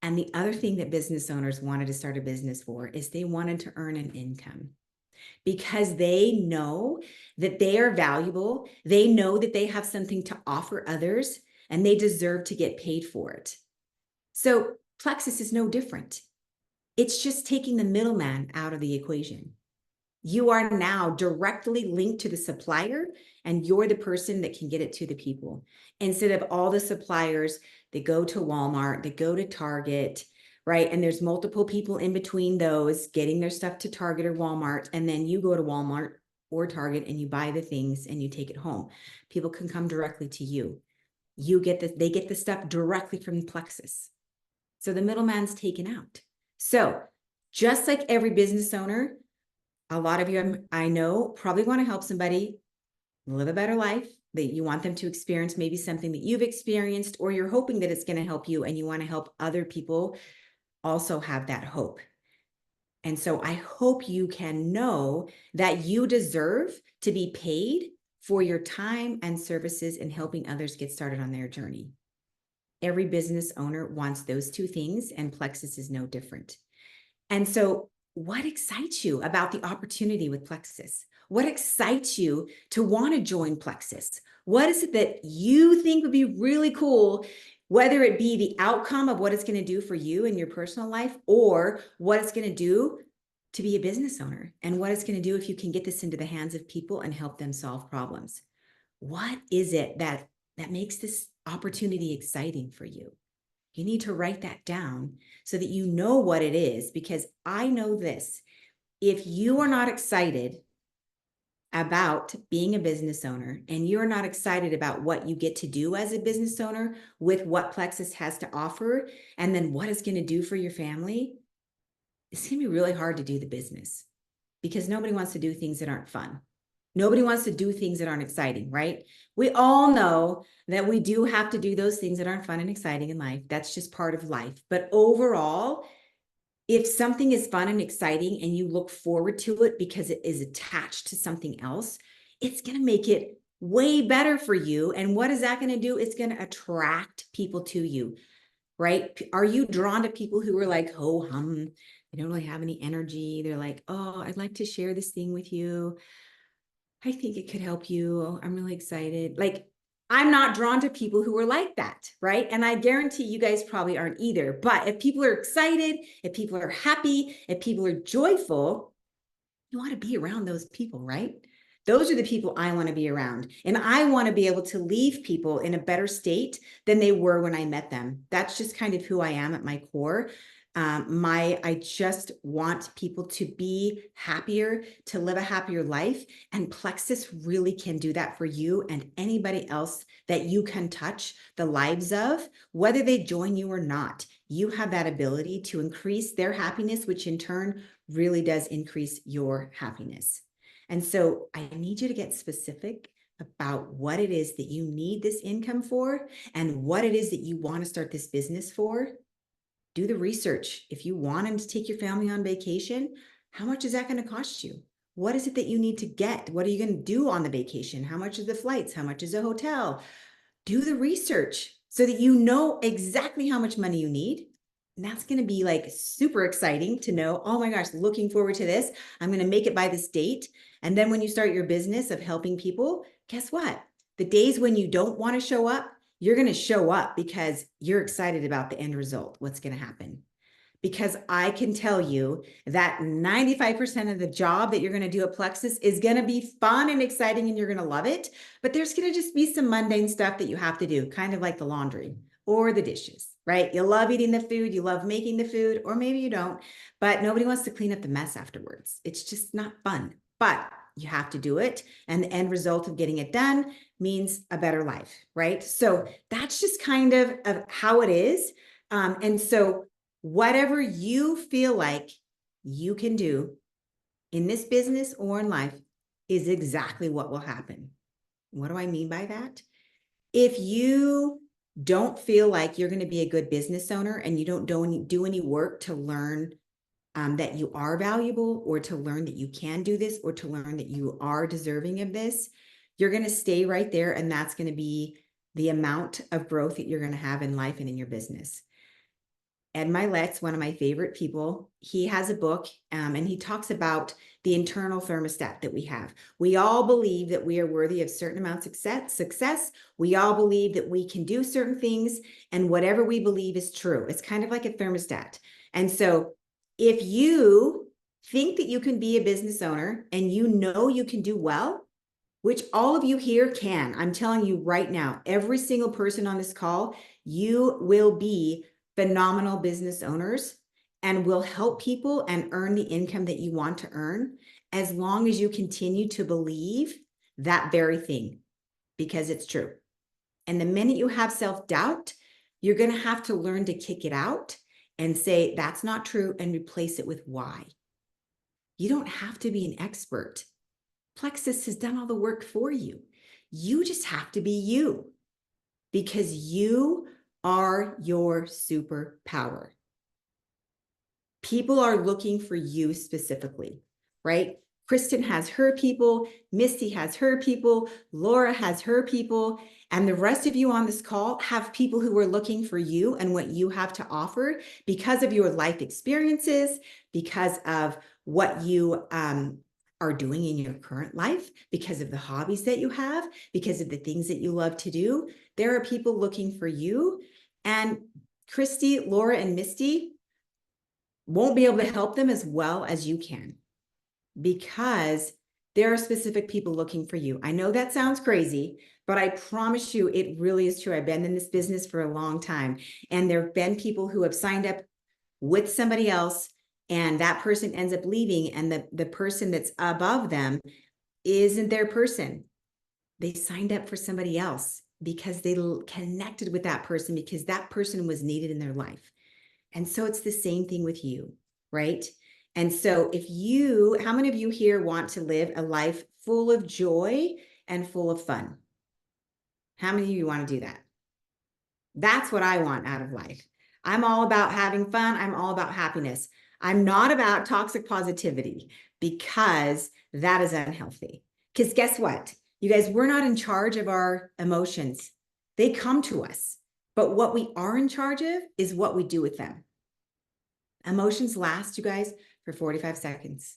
And the other thing that business owners wanted to start a business for is they wanted to earn an income, because they know that they are valuable. They know that they have something to offer others, and they deserve to get paid for it. So Plexus is no different. It's just taking the middleman out of the equation. You are now directly linked to the supplier, and you're the person that can get it to the people, instead of all the suppliers that go to Walmart, that go to Target, right? And there's multiple people in between those getting their stuff to Target or Walmart. And then you go to Walmart or Target and you buy the things and you take it home. People can come directly to you. They get the stuff directly from Plexus. So the middleman's taken out. So just like every business owner, a lot of you I know probably want to help somebody live a better life, that you want them to experience maybe something that you've experienced, or you're hoping that it's going to help you and you want to help other people also have that hope. And so I hope you can know that you deserve to be paid for your time and services in helping others get started on their journey. Every business owner wants those two things, and Plexus is no different. And so what excites you about the opportunity with Plexus? What excites you to want to join Plexus? What is it that you think would be really cool, whether it be the outcome of what it's going to do for you in your personal life, or what it's going to do to be a business owner, and what it's going to do if you can get this into the hands of people and help them solve problems? What is it that makes this opportunity exciting for you? You need to write that down so that you know what it is, because I know this: if you are not excited about being a business owner, and you're not excited about what you get to do as a business owner with what Plexus has to offer, and then what it's going to do for your family, it's going to be really hard to do the business, because nobody wants to do things that aren't fun. Nobody wants to do things that aren't exciting, right? We all know that we do have to do those things that aren't fun and exciting in life. That's just part of life. But overall, if something is fun and exciting and you look forward to it because it is attached to something else, it's going to make it way better for you. And what is that going to do? It's going to attract people to you, right? Are you drawn to people who are like, oh, they don't really have any energy? They're like, oh, I'd like to share this thing with you. I think it could help you. I'm really excited. Like, I'm not drawn to people who are like that, right? And I guarantee you guys probably aren't either. But if people are excited, if people are happy, if people are joyful, you want to be around those people, right? Those are the people I want to be around. And I want to be able to leave people in a better state than they were when I met them. That's just kind of who I am at my core. I just want people to be happier, to live a happier life. And Plexus really can do that for you and anybody else that you can touch the lives of, whether they join you or not. You have that ability to increase their happiness, which in turn really does increase your happiness. And so I need you to get specific about what it is that you need this income for and what it is that you want to start this business for. Do the research. If you want them to take your family on vacation, how much is that going to cost you? What is it that you need to get? What are you going to do on the vacation? How much is the flights? How much is a hotel? Do the research so that you know exactly how much money you need. And that's going to be like super exciting to know, oh my gosh, looking forward to this. I'm going to make it by this date. And then when you start your business of helping people, guess what? The days when you don't want to show up, you're going to show up because you're excited about the end result, what's going to happen. Because I can tell you that 95% of the job that you're going to do at Plexus is going to be fun and exciting and you're going to love it. But there's going to just be some mundane stuff that you have to do, kind of like the laundry or the dishes, right? You love eating the food, you love making the food, or maybe you don't, but nobody wants to clean up the mess afterwards. It's just not fun, but you have to do it. And the end result of getting it done means a better life, right? So that's just kind of how it is. And so whatever you feel like you can do in this business or in life is exactly what will happen. What do I mean by that? If you don't feel like you're going to be a good business owner and you don't do any work to learn that you are valuable, or to learn that you can do this, or to learn that you are deserving of this, you're going to stay right there. And that's going to be the amount of growth that you're going to have in life and in your business. Ed Milet's one of my favorite people. He has a book and he talks about the internal thermostat that we have. We all believe that we are worthy of certain amounts of success. We all believe that we can do certain things, and whatever we believe is true. It's kind of like a thermostat. And so if you think that you can be a business owner and you know you can do well, which all of you here can, I'm telling you right now, every single person on this call, you will be phenomenal business owners and will help people and earn the income that you want to earn, as long as you continue to believe that very thing, because it's true. And the minute you have self-doubt, you're going to have to learn to kick it out and say, that's not true, and replace it with why. You don't have to be an expert. Plexus has done all the work for you. You just have to be you, because you are your superpower. People are looking for you specifically, right? Kristen has her people, Misty has her people, Laura has her people, And the rest of you on this call have people who are looking for you and what you have to offer because of your life experiences, because of what you are doing in your current life, because of the hobbies that you have, because of the things that you love to do. There are people looking for you. And Christy, Laura, and Misty won't be able to help them as well as you can because there are specific people looking for you. I know that sounds crazy, but I promise you it really is true. I've been in this business for a long time, and there have been people who have signed up with somebody else, and that person ends up leaving, and the person that's above them isn't their person. They signed up for somebody else because they connected with that person because that person was needed in their life. And so it's the same thing with you, right? And so how many of you here want to live a life full of joy and full of fun? How many of you want to do that? That's what I want out of life. I'm all about having fun. I'm all about happiness. I'm not about toxic positivity because that is unhealthy. Because guess what? You guys, we're not in charge of our emotions. They come to us. But what we are in charge of is what we do with them. Emotions last, you guys, for 45 seconds.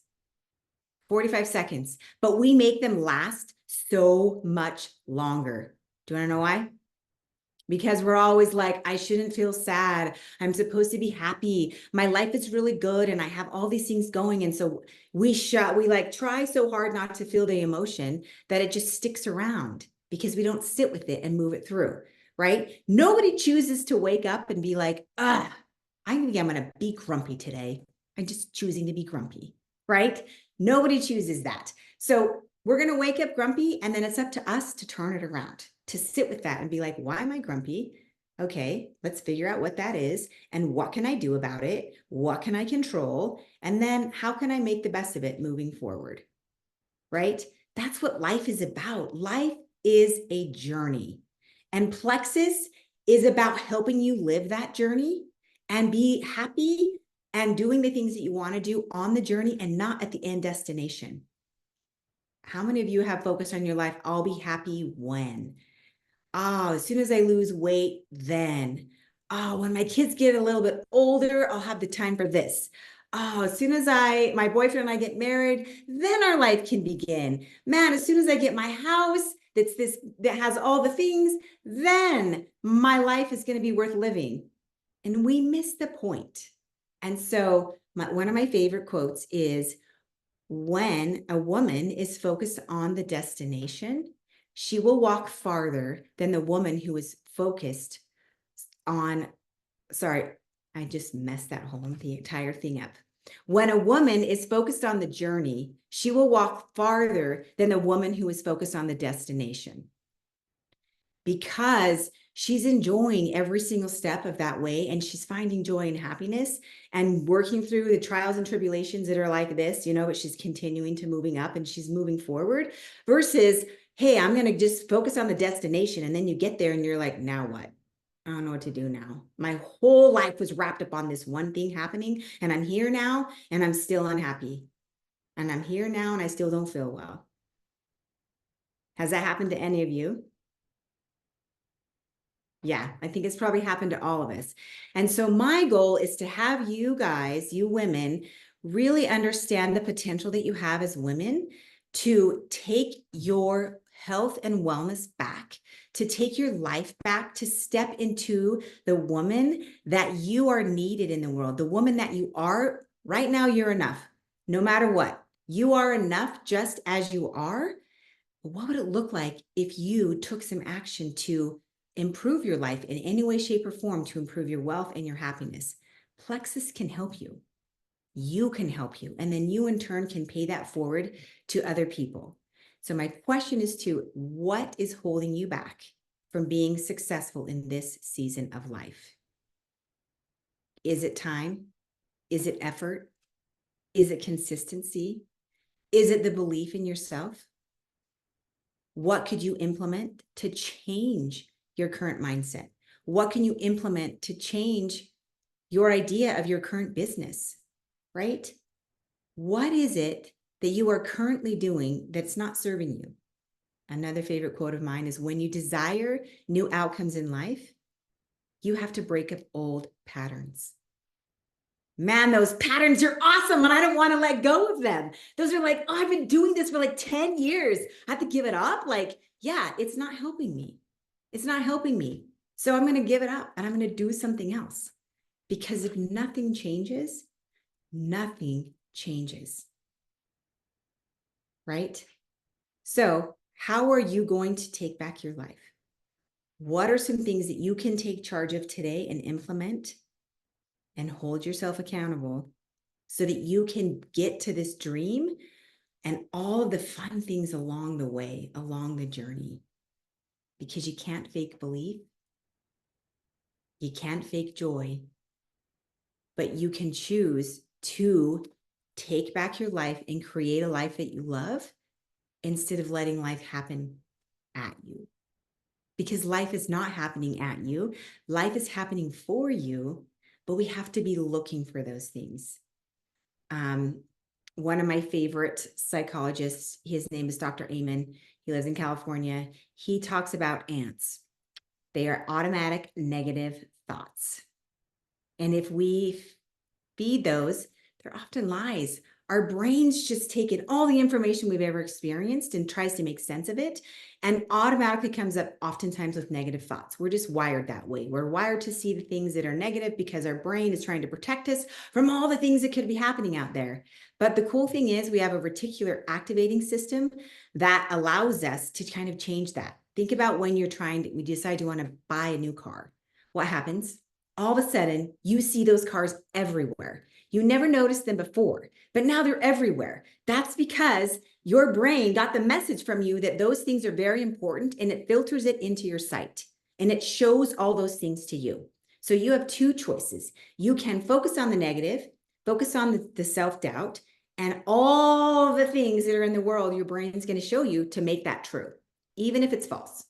45 seconds. But we make them last so much longer. Do you want to know why? Because we're always like, I shouldn't feel sad. I'm supposed to be happy. My life is really good and I have all these things going. And so we like try so hard not to feel the emotion that it just sticks around because we don't sit with it and move it through, right? Nobody chooses to wake up and be like, I think I'm going to be grumpy today. I'm just choosing to be grumpy, right? Nobody chooses that. So we're going to wake up grumpy, and then it's up to us to turn it around, to sit with that and be like, why am I grumpy? Okay, let's figure out what that is and what can I do about it? What can I control? And then how can I make the best of it moving forward, right? That's what life is about. Life is a journey, and Plexus is about helping you live that journey and be happy and doing the things that you want to do on the journey and not at the end destination. How many of you have focused on your life? I'll be happy when? As soon as I lose weight, then. When my kids get a little bit older, I'll have the time for this. As soon as my boyfriend and I get married, then our life can begin. Man, as soon as I get my house that has all the things, then my life is going to be worth living. And we miss the point. And so one of my favorite quotes is, when a woman is focused on the destination, she will walk farther than the woman who is focused on, sorry, I just messed the entire thing up. When a woman is focused on the journey, she will walk farther than the woman who is focused on the destination. Because she's enjoying every single step of that way, and she's finding joy and happiness and working through the trials and tribulations that are like this, but she's continuing to moving up and she's moving forward versus, hey, I'm going to just focus on the destination. And then you get there and you're like, now what? I don't know what to do now. My whole life was wrapped up on this one thing happening, and I'm here now and I'm still unhappy. And I'm here now and I still don't feel well. Has that happened to any of you? Yeah, I think it's probably happened to all of us. And so my goal is to have you guys, you women, really understand the potential that you have as women to take your health and wellness back, to take your life back, to step into the woman that you are needed in the world, the woman that you are. Right now, you're enough, no matter what. You are enough just as you are. What would it look like if you took some action to improve your life in any way, shape, or form to improve your wealth and your happiness? Plexus can help you. You can help you. And then you in turn can pay that forward to other people. So my question is what is holding you back from being successful in this season of life? Is it time? Is it effort? Is it consistency? Is it the belief in yourself? What could you implement to change your current mindset? What can you implement to change your idea of your current business, right? What is it that you are currently doing that's not serving you? another favorite quote of mine is, when you desire new outcomes in life, you have to break up old patterns. Man, those patterns are awesome, and I don't want to let go of them. Those are like, oh, I've been doing this for like 10 years. I have to give it up. Like, yeah, it's not helping me. It's not helping me. So I'm going to give it up and I'm going to do something else. Because if nothing changes, nothing changes. Right? So how are you going to take back your life? What are some things that you can take charge of today and implement and hold yourself accountable so that you can get to this dream and all the fun things along the way, along the journey? Because you can't fake belief. You can't fake joy, but you can choose to take back your life and create a life that you love instead of letting life happen at you. Because life is not happening at you. Life is happening for you, but we have to be looking for those things. One of my favorite psychologists, his name is Dr. Amen. He lives in California. He talks about ants. They are automatic negative thoughts. And if we feed those, they're often lies. Our brains just take in all the information we've ever experienced and tries to make sense of it, and automatically comes up oftentimes with negative thoughts. We're just wired that way. We're wired to see the things that are negative because our brain is trying to protect us from all the things that could be happening out there. But the cool thing is we have a reticular activating system that allows us to kind of change that. Think about when we decide you want to buy a new car. What happens? All of a sudden, you see those cars everywhere. You never noticed them before, but now they're everywhere. That's because your brain got the message from you that those things are very important, and it filters it into your sight and it shows all those things to you. So you have two choices. You can focus on the negative, focus on the self-doubt, and all the things that are in the world your brain's going to show you to make that true, even if it's false.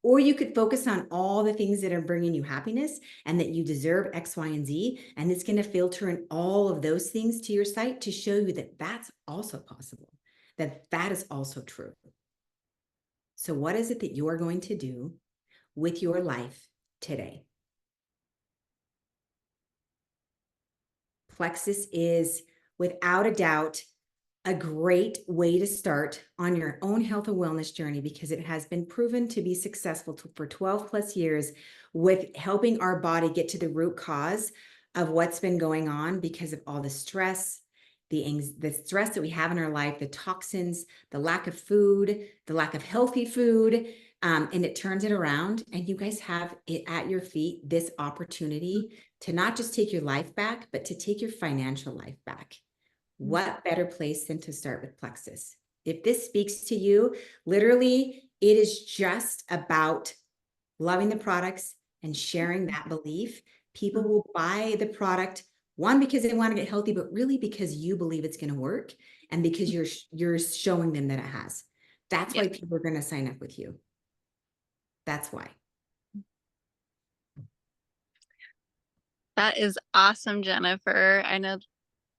Or you could focus on all the things that are bringing you happiness and that you deserve X, Y, and Z. And it's going to filter in all of those things to your sight to show you that that's also possible, that that is also true. So what is it that you are going to do with your life today? Plexus is, without a doubt, a great way to start on your own health and wellness journey, because it has been proven to be successful for 12 plus years with helping our body get to the root cause of what's been going on because of all the stress, the stress that we have in our life, the toxins, the lack of food, the lack of healthy food, and it turns it around. And you guys have it at your feet, this opportunity to not just take your life back, but to take your financial life back. What better place than to start with Plexus? If this speaks to you, literally, it is just about loving the products and sharing that belief. People will buy the product, one, because they want to get healthy, but really because you believe it's going to work and because you're showing them that it has. That's why people are going to sign up with you. That's why.
That is awesome, Jennifer. I know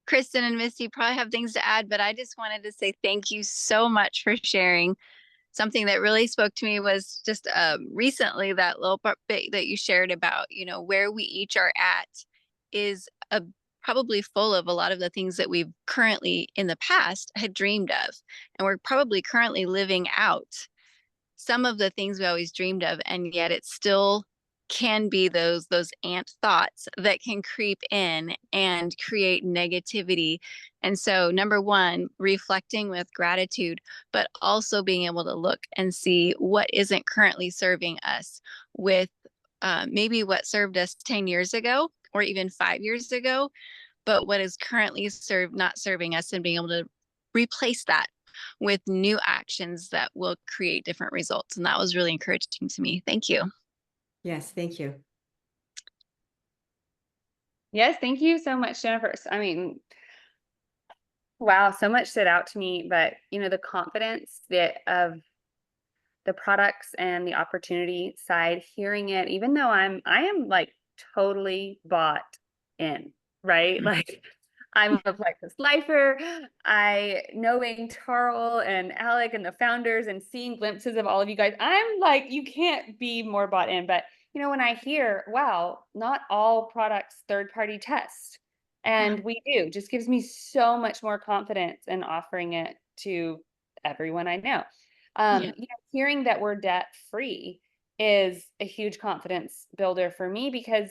Kristen and Misty probably have things to add, but I just wanted to say thank you so much for sharing. Something that really spoke to me was just recently that little bit that you shared about, where we each are at is probably full of a lot of the things that we've currently in the past had dreamed of. And we're probably currently living out some of the things we always dreamed of. And yet it still can be those ant thoughts that can creep in and create negativity. And so number one, reflecting with gratitude, but also being able to look and see what isn't currently serving us with maybe what served us 10 years ago or even 5 years ago, but what is currently not serving us, and being able to replace that with new actions that will create different results. And that was really encouraging to me. Thank you.
Yes, thank you.
Yes, thank you so much, Jennifer. I mean, wow, so much stood out to me, but the confidence of the products and the opportunity side, hearing it, even though I am like totally bought in, right? Like I'm a Plexus lifer. Knowing Tarl and Alec and the founders and seeing glimpses of all of you guys, I'm like, you can't be more bought in. But when I hear, wow, not all products third-party test, and we do, just gives me so much more confidence in offering it to everyone I know. Hearing that we're debt free is a huge confidence builder for me, because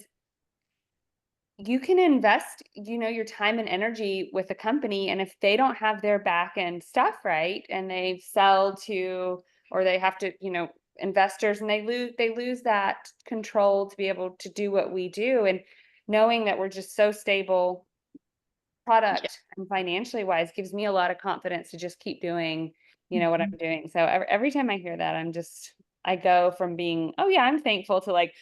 you can invest, your time and energy with a company, and if they don't have their back end stuff right, and they sell to, or they have to, investors, and they lose that control to be able to do what we do. And knowing that we're just so stable product and financially wise gives me a lot of confidence to just keep doing, what I'm doing. So every time I hear that, I go from being, oh yeah, I'm thankful, to like,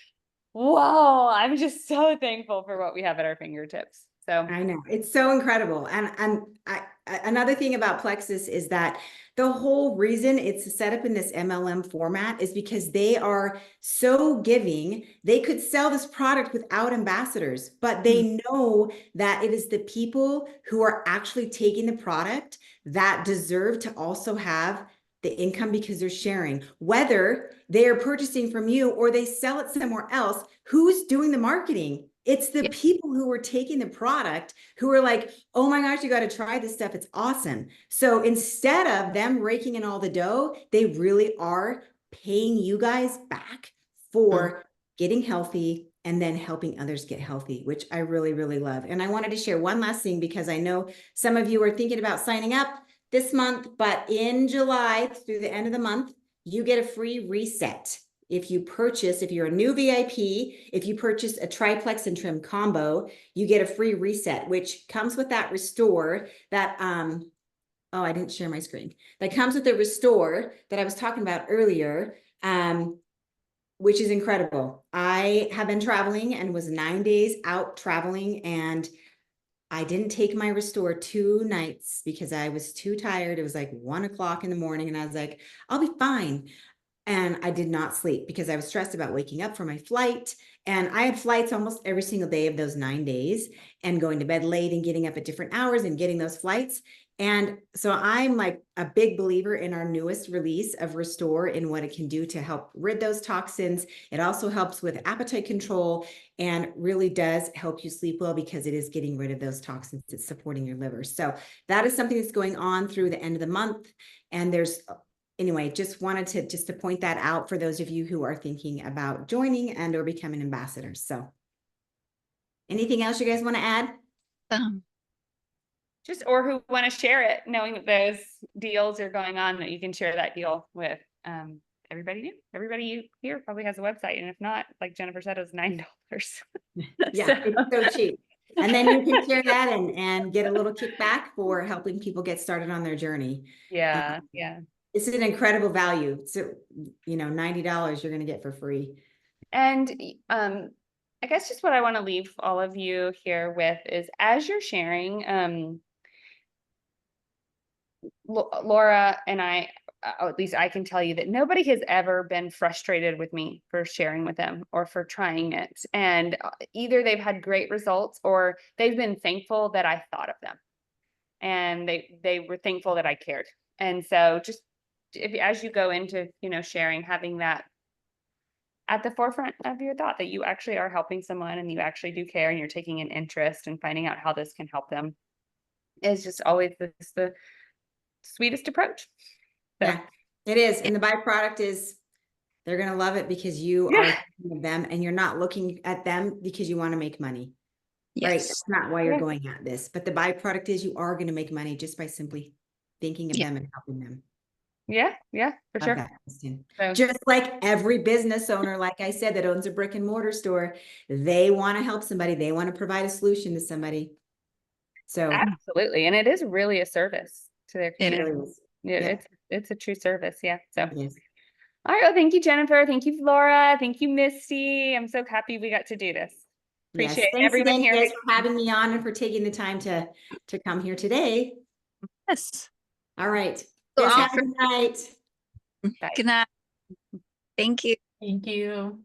whoa, I'm just so thankful for what we have at our fingertips. So
I know, it's so incredible. And another thing about Plexus is that the whole reason it's set up in this MLM format is because they are so giving. They could sell this product without ambassadors, but they know that it is the people who are actually taking the product that deserve to also have the income, because they're sharing, whether they are purchasing from you or they sell it somewhere else. Who's doing the marketing? It's the people who are taking the product, who are like, oh my gosh, you got to try this stuff. It's awesome. So instead of them raking in all the dough, they really are paying you guys back for getting healthy and then helping others get healthy, which I really, really love. And I wanted to share one last thing, because I know some of you are thinking about signing up this month, but in July through the end of the month, you get a free reset. If you're a new VIP, if you purchase a triplex and trim combo, you get a free reset, which comes with that restore that, oh, I didn't share my screen. That comes with the restore that I was talking about earlier, which is incredible. I have been traveling and was 9 days out traveling, and I didn't take my restore 2 nights because I was too tired. It was like 1 o'clock in the morning, and I was like, I'll be fine. And I did not sleep because I was stressed about waking up for my flight. And I had flights almost every single day of those 9 days, and going to bed late and getting up at different hours and getting those flights. And so I'm like a big believer in our newest release of Restore and what it can do to help rid those toxins. It also helps with appetite control and really does help you sleep well, because it is getting rid of those toxins. It's supporting your liver. So that is something that's going on through the end of the month. And anyway, just wanted to point that out for those of you who are thinking about joining and or becoming ambassadors. So anything else you guys want to add?
or who want to share it, knowing that those deals are going on, that you can share that deal with everybody new. Everybody here probably has a website. And if not, like Jennifer said, it was $9.
Yeah, it's so cheap. And then you can share that and get a little kickback for helping people get started on their journey.
Yeah.
It's an incredible value. So, $90 you're going to get for free.
And I guess just what I want to leave all of you here with is, as you're sharing, Laura and I, at least I can tell you that nobody has ever been frustrated with me for sharing with them or for trying it. And either they've had great results, or they've been thankful that I thought of them, and they were thankful that I cared. And so just as you go into, sharing, having that at the forefront of your thought, that you actually are helping someone and you actually do care and you're taking an interest and finding out how this can help them, is just always the sweetest approach. So.
Yeah, it is. And the byproduct is they're going to love it, because you are thinking of them and you're not looking at them because you want to make money. Yes. Right? That's not why you're going at this. But the byproduct is you are going to make money just by simply thinking of them and helping them.
Yeah, for sure.
So, just like every business owner, like I said, that owns a brick and mortar store, they want to help somebody. They want to provide a solution to somebody. So
absolutely. And it is really a service to their community. It's a true service. Yeah. So all right. Well, thank you, Jennifer. Thank you, Laura. Thank you, Misty. I'm so happy we got to do this. Appreciate everyone here.
Thanks for having me on and for taking the time to come here today.
Yes.
All right. Yes, have a good night.
Bye. Good night. Thank you.
Thank you.